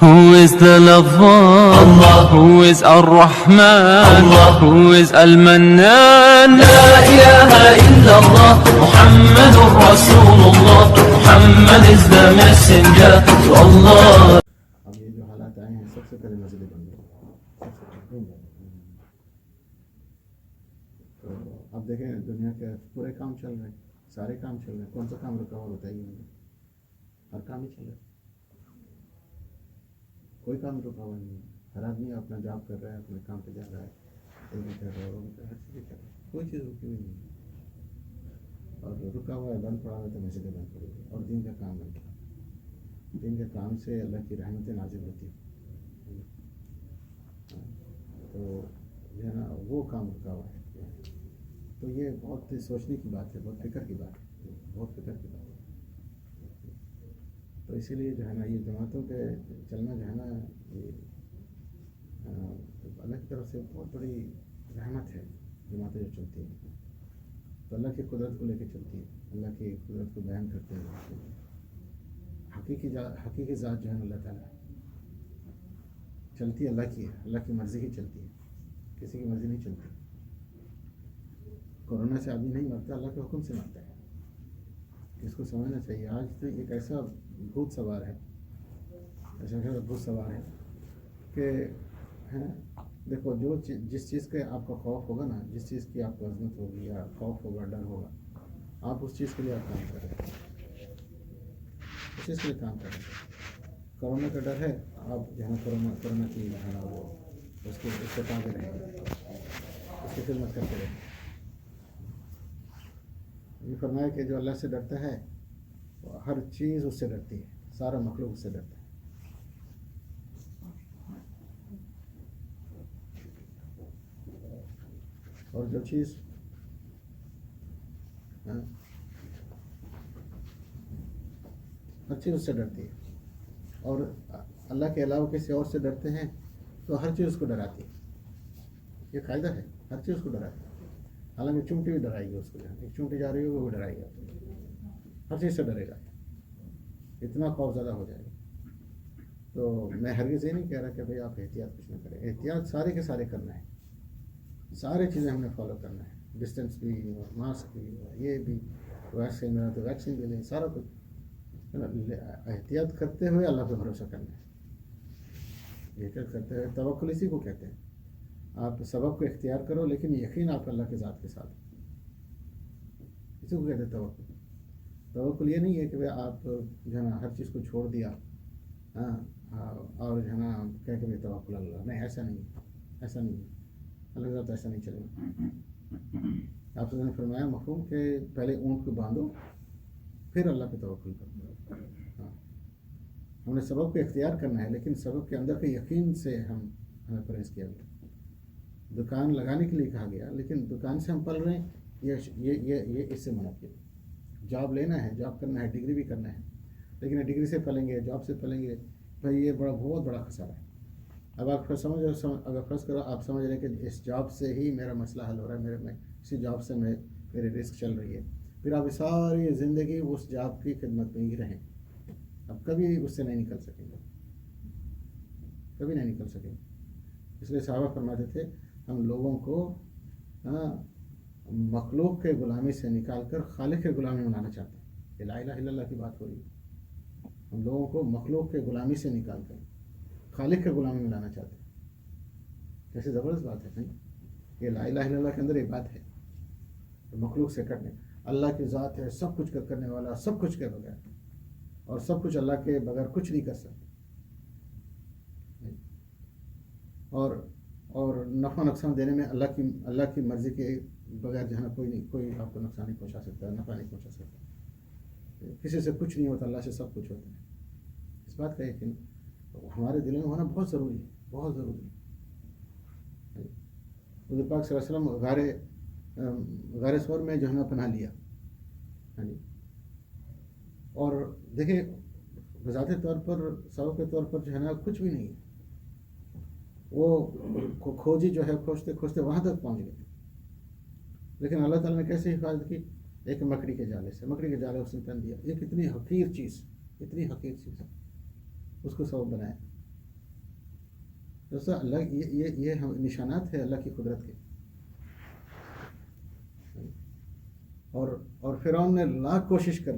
Who is the lover? Allah. Who is Ar-Rahman? Allah. Who is Al-Mannan? لا إله إلا الله محمد رسول الله Muhammad is the messenger to Allah. اب یہ جو حالات آئے ہیں سب سے پہلے مسجد بن گئے تو اب دیکھیں دنیا کے پورے کام چل رہے ہیں، سارے کام چل رہے ہیں، کون سا کام رکا ہوا بتائیے مجھے؟ ہر کام ہی چل رہا ہے، کوئی کام رکا ہوا نہیں ہے، ہر آدمی اپنا جاب کر رہا ہے، اپنے کام پہ جا رہا ہے، علم کر رہا ہے، ہر چیز کر رہا ہے، کوئی چیز رکی ہوئی نہیں ہے، اور رکا ہوا ہے بند پڑا ہوا تو مسجدیں بند پڑی ہوئی اور دین کا کام بند پڑا، دین کے کام سے اللہ کی رحمتیں نازل ہوتی ہیں، تو جو ہے نا وہ کام رکا ہوا ہے، تو یہ بہت سوچنے کی بات ہے، بہت فکر کی بات ہے، بہت فکر کی بات ہے، تو اسی لیے جو ہے نا یہ جماعتوں کے چلنا جو ہے نا یہ اللہ کی طرف سے بہت بڑی رحمت ہے، جماعتیں جو چلتی ہیں تو اللہ کی قدرت کو لے کے چلتی ہے، اللہ کی قدرت کو بیان کرتے ہیں، حقیقی ذات جو ہے اللہ تعالیٰ چلتی اللہ کی ہے، اللہ کی مرضی ہی چلتی ہے، کسی کی مرضی نہیں چلتی۔ کورونا سے آدمی نہیں مرتا، اللہ کے حکم سے مرتا ہے، اس کو سمجھنا چاہیے۔ آج تو ایک ایسا بھوت سوار ہے، کہ دیکھو جس چیز کے آپ کا خوف ہوگا نا، جس چیز کی آپ کو عظمت ہوگی یا خوف ہوگا، ڈر ہوگا، آپ اس چیز کے لیے آپ کام کر رہے ہیں، اس چیز کے لیے کام کر رہے ہیں۔ کورونا کا ڈر ہے، آپ جہاں کورونا کی جو ہے نا وہ اس کے تابع رہیں گے، اس کی خدمت کرتے رہیں گے۔ یہ فرمایا کہ جو اللہ سے ڈرتا ہے ہر چیز اس سے ڈرتی ہے، سارا مخلوق اس سے ڈرتا ہے۔ اور جو چیز ہر چیز اس سے ڈرتی ہے، اور اللہ کے علاوہ کسی اور سے ڈرتے ہیں تو ہر چیز اس کو ڈراتی ہے، یہ قاعدہ ہے، ہر چیز اس کو ڈراتی ہے۔ حالانکہ چونٹی بھی ڈرائے گی اس کو، ایک چونٹی جا رہی ہوگی وہ ڈرائے گا، ہر چیز سے ڈرے گا، اتنا خوف زدہ ہو جائے گا۔ تو میں ہرگز یہ نہیں کہہ رہا کہ بھئی آپ احتیاط کچھ نہ کریں، احتیاط سارے کے سارے کرنا ہے، سارے چیزیں ہم نے فالو کرنا ہے، ڈسٹینس بھی اور ماسک بھی اور یہ بھی، ویکسین میں تو ویکسین بھی لیں، سارا کچھ احتیاط کرتے ہوئے اللہ پہ بھروسہ کرنا ہے، احتیاط کرتے ہوئے توکل اسی کو کہتے ہیں۔ آپ سبب کو اختیار کرو لیکن یقین آپ اللہ کے ذات کے ساتھ، اسی کو کہتے ہیں توکل۔ توکل یہ نہیں ہے کہ آپ جو ہے نا ہر چیز کو چھوڑ دیا اور جو ہے نا کہہ کہ توکل اللہ، نہیں، ایسا نہیں ہے، ایسا نہیں ہے، اللہ کے ساتھ ایسا نہیں چلے گا۔ آپ نے فرمایا مفہوم کہ پہلے اونٹ کو باندھو پھر اللہ پہ توکل کرو۔ ہم نے سبب کو اختیار کرنا ہے لیکن سبب کے اندر کے یقین سے ہمیں پرہیز کیا گیا۔ دکان لگانے کے لیے کہا گیا لیکن دکان سے ہم پل رہے ہیں، یہ اس سے منع کیا۔ جاب لینا ہے، جاب کرنا ہے، ڈگری بھی کرنا ہے، لیکن ڈگری سے پلیں گے، جاب سے پلیں گے، بھائی یہ بہت بڑا خسارہ ہے۔ اب آپ اگر فرض کرو آپ سمجھ رہے ہیں کہ اس جاب سے ہی میرا مسئلہ حل ہو رہا ہے، اسی جاب سے میری رزق چل رہی ہے، پھر آپ ساری زندگی اس جاب کی خدمت میں ہی رہیں، اب کبھی اس سے نہیں نکل سکیں گے، کبھی نہیں نکل سکیں گے۔ اس لیے صحابہ فرماتے تھے ہم لوگوں کو مخلوق کے غلامی سے نکال کر خالق کے غلامی بنانا چاہتے ہیں، لا الہ الا اللہ کی بات ہو رہی ہے، ہم لوگوں کو مخلوق کے غلامی سے نکال کر خالق کے غلامی میں لانا چاہتے ہیں۔ کیسے زبردست بات ہے، نہیں؟ یہ لا الہ الا اللہ کے اندر ایک بات ہے، مخلوق سے کرنے، اللہ کی ذات ہے سب کچھ کرنے والا، سب کچھ کے بغیر، اور سب کچھ اللہ کے بغیر کچھ نہیں کر سکتے، اور نفع نقصان دینے میں اللہ کی مرضی کے بغیر جو ہے نا کوئی آپ کو نقصان نہیں پہنچا سکتا، نفع نہیں پہنچا سکتا، کسی سے کچھ نہیں ہوتا، اللہ سے سب کچھ ہوتا ہے۔ اس بات کا یقین ہمارے دلوں میں ہونا بہت ضروری ہے، بہت ضروری ہے۔ حضور پاک صلی اللہ علیہ وسلم غار ثور میں جو ہے نا پناہ لیا، اور دیکھیں بذاتی طور پر سبب کے طور پر جو ہے نا کچھ بھی نہیں ہے، وہ کھوجی جو ہے کھوجتے کھوجتے وہاں تک پہنچ گئے، لیکن اللہ تعالیٰ نے کیسے حفاظت کی؟ ایک مکڑی کے جالے سے، مکڑی کے جالے اس نے تن دیا، ایک اتنی حقیر چیز اس کو سبب بنایا، دوستو اللہ یہ نشانات ہے اللہ کی قدرت کے. اور فرعون نے لاکھ کوشش کر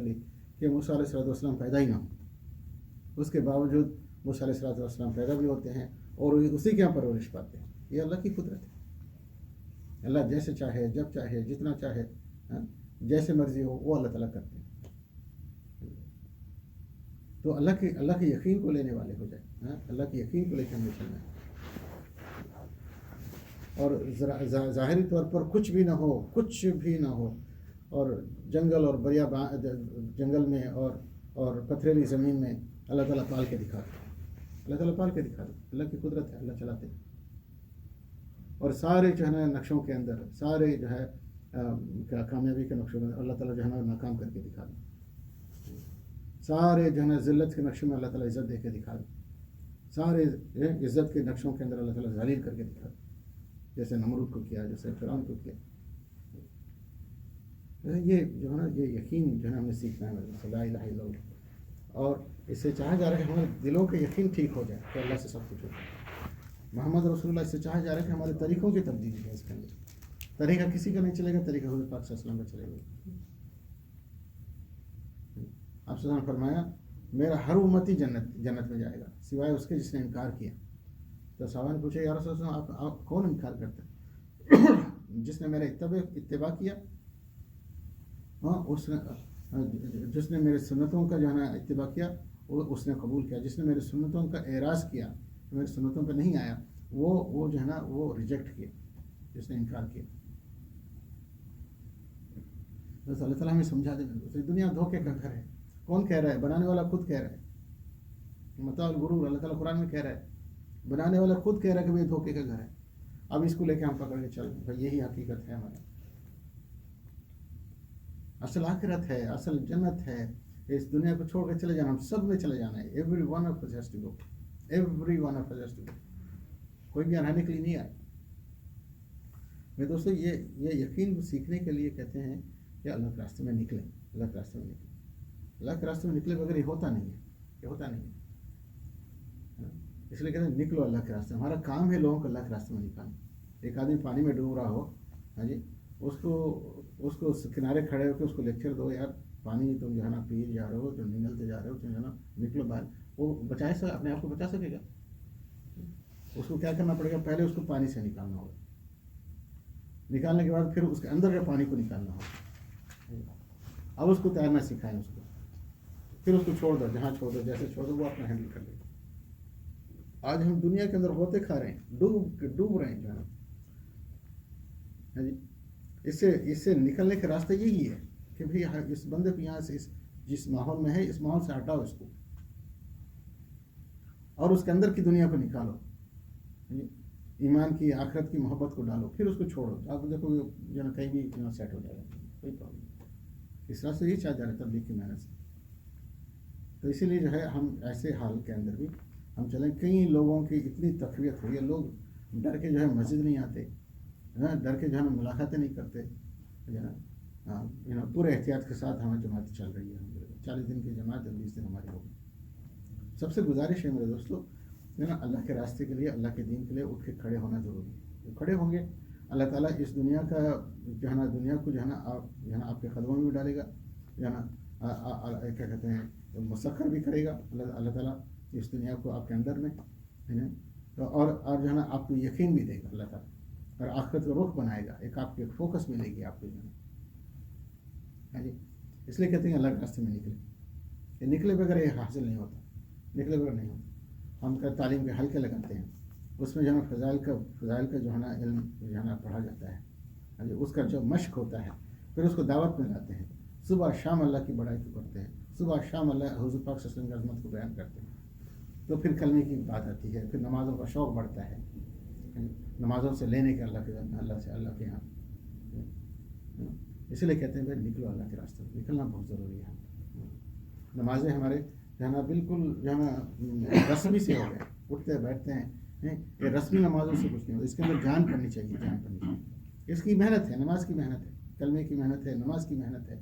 لی کہ موسیٰ علیہ السلام پیدا ہی نہ ہو. اس کے باوجود موسیٰ علیہ السلام پیدا بھی ہوتے ہیں اور اسی کے یہاں پرورش پاتے ہیں. یہ اللہ کی قدرت ہے. اللہ جیسے چاہے، جب چاہے، جتنا چاہے، جیسے مرضی ہو وہ اللہ تعالیٰ کرتے ہیں. تو اللہ کے یقین کو لینے والے ہو جائیں. اللہ کے یقین کو لے کے ہمیں چلنا ہے. اور ظاہری طور پر کچھ بھی نہ ہو اور جنگل اور جنگل میں اور پتھریلی زمین میں اللہ تعالیٰ پال کے دکھا دے. اللہ کی قدرت ہے. اللہ چلاتے ہیں. اور سارے جو ہے نا نقشوں کے اندر، سارے جو ہے کامیابی کے نقشوں میں اللہ تعالیٰ جو ہے نا ناکام کر کے دکھا دے. سارے جو ہے نا ذلت کے نقشوں میں اللہ تعالیٰ عزت دے کے دکھا دے. سارے عزت کے نقشوں کے اندر اللہ تعالیٰ ذلیل کر کے دکھا دے، جیسے نمرود کو کیا، جیسے فرعون کو کیا. یہ جو ہے نا یہ یقین جو ہے نا ہمیں سیکھنا ہے. لا الہ الا اللہ. اور اس سے چاہا جا رہا ہے کہ ہمارے دلوں کا یقین ٹھیک ہو جائے کہ اللہ سے سب کچھ ہوتا ہے. محمد رسول اللہ اس سے چاہا جا رہا ہے کہ ہمارے طریقوں کی تبدیلی ہے. اس کے اندر طریقہ کسی کا نہیں چلے گا، طریقہ حضور پاک صلی اللہ علیہ وسلم کا چلے گا. آپ صلی اللہ علیہ وسلم فرمایا میرا ہر امتی جنت میں جائے گا سوائے اس کے جس نے انکار کیا. تو صحابہ نے پوچھا یا رسول اللہ آپ کون انکار کرتے ہیں؟ جس نے میرا اتباع کیا، جس نے میرے سنتوں کا جو ہے نا اتباع کیا اس نے قبول کیا. جس نے میرے سنتوں کا اعراض کیا، میرے سنتوں پہ نہیں آیا، وہ جو ہے نا وہ ریجیکٹ کیا، جس نے انکار کیا. بس اللہ تعالیٰ ہمیں سمجھا دے. دنیا دھوکے کا گھر ہے. کون کہہ رہا ہے؟ بنانے والا خود کہہ رہا ہے. متاع الغرور اللہ تعالیٰ قرآن میں کہہ رہا ہے. بنانے والا خود کہہ رہا ہے کہ یہ دھوکے کا گھر ہے. اب اس کو لے کے ہم پکڑ کے چل بھائی یہی حقیقت ہے ہماری. اصل آخرت ہے، اصل جنت ہے. اس دنیا کو چھوڑ کے چلے جانا، ہم سب میں چلے جانا ہے. Every one of us has to go. Every one of us has to go. کوئی بھی رہنے کے لیے نہیں آئے. میرے دوستو یہ یقین سیکھنے کے لیے کہتے ہیں کہ اللہ کے راستے میں نکلیں. اللہ کے راستے میں نکلیں. اللہ کے راستے میں نکلے بغیر یہ ہوتا نہیں ہے. اس لیے کہتے ہیں نکلو اللہ کے راستے. ہمارا کام ہے لوگوں کو اللہ کے راستے میں نکالنا. ایک آدمی پانی میں ڈوب رہا ہو، ہاں جی، اس کو کنارے کھڑے ہو کے اس کو لیکچر دو، یار پانی تم جو ہے نا پی جا رہے ہو، تم نگلتے جا رہے ہو، تم جو ہے نا نکلو باہر. وہ اپنے آپ کو بچا سکے گا؟ اس کو کیا کرنا پڑے گا؟ پہلے اس کو پانی سے نکالنا ہوگا. نکالنے کے بعد پھر اس کے اندر کے پانی کو نکالنا ہوگا. اب اس کو تیرنا سکھائیں اس کو. پھر اس کو چھوڑ دو، جہاں چھوڑ دو، جیسے چھوڑ دو، وہ اپنا ہینڈل کر لے گا. آج ہم دنیا کے اندر ہوتے کھا رہے ہیں، ڈوب رہے ہیں جو ہے نا. ہاں جی، اس سے نکلنے کا راستہ یہی ہے کہ بھئی اس بندے کو یہاں سے جس ماحول میں ہے اس ماحول سے ہٹاؤ اس کو اور اس کے اندر کی دنیا کو نکالو. ایمان کی، آخرت کی محبت کو ڈالو، پھر اس کو چھوڑو. آپ دیکھو جو نا کہیں بھی سیٹ ہو جائے گا، کوئی پرابلم نہیں. اس راستے یہ چاہ جا رہے تبلیغ کی محنت سے. تو اسی لیے جو ہے ہم ایسے حال کے اندر بھی ہم چلیں. کئی لوگوں کی اتنی تقویت ہوئی ہے، لوگ ڈر کے جو ہے مسجد نہیں آتے، ڈر کے جو ہے نا ملاقاتیں نہیں کرتے. پورے احتیاط کے ساتھ ہماری جماعت چل رہی ہے. 40 دن کی جماعت 20 دن ہماری ہوگی. سب سے گزارش ہے میرے دوستوں، اللہ کے راستے کے لیے، اللہ کے دین کے لیے اٹھ کے کھڑے ہونا ضروری ہے. جو کھڑے ہوں گے اللہ تعالیٰ اس دنیا کا جو ہے نا دنیا کو جو ہے نا آپ کے قدموں میں بھی ڈالے گا، جو ہے نا کیا کہتے ہیں مسخر بھی کرے گا. اللہ تعالیٰ اس دنیا کو آپ کے اندر میں اور جو ہے نا آپ کو یقین بھی دے گا اللہ تعالیٰ، اور آخرت کا رخ بنائے گا. ایک آپ کی فوکس ملے گی آپ کو جو ہے. ہاں جی، اس لیے کہتے ہیں اللہ کے راستے میں نکلے. یہ نکلے بغیر یہ حاصل نہیں ہوتا، نکلے بغیر نہیں ہوتا. ہم تعلیم کے حلقے لگاتے ہیں، اس میں جو ہے نا فضائل کا جو ہے نا علم جو ہے نا پڑھا جاتا ہے. ہاں جی، اس کا جو مشق ہوتا ہے، پھر اس کو دعوت میں لاتے ہیں. صبح شام اللہ کی بڑائی کو کرتے ہیں، صبح شام اللہ حضور پاک صلی اللہ علیہ وسلم کی عظمت کو بیان کرتے ہیں. تو پھر کلمے کی بات آتی ہے، پھر نمازوں کا شوق بڑھتا ہے. نمازوں سے لینے کے اللہ کے یہاں. اسی لیے کہتے ہیں بھائی نکلو اللہ کے راستے میں. نکلنا بہت ضروری ہے. نمازیں ہمارے جو ہے نا بالکل جو ہے نا رسمی سے ہو گئے، اٹھتے بیٹھتے ہیں. یہ رسمی نمازوں سے کچھ نہیں ہوتا. اس کے اندر جان پڑنی چاہیے. اس کی محنت ہے، نماز کی محنت ہے، کلمے کی محنت ہے، نماز کی محنت ہے.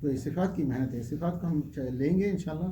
تو یہ صفات کی محنت ہے. صفات کو ہم لیں گے انشاءاللہ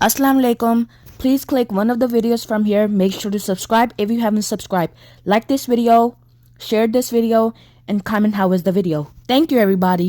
Assalamu alaikum. Please click one of the videos from here. Make sure to subscribe if you haven't subscribed. Like this video, share this video, and comment how was the video. Thank you, everybody.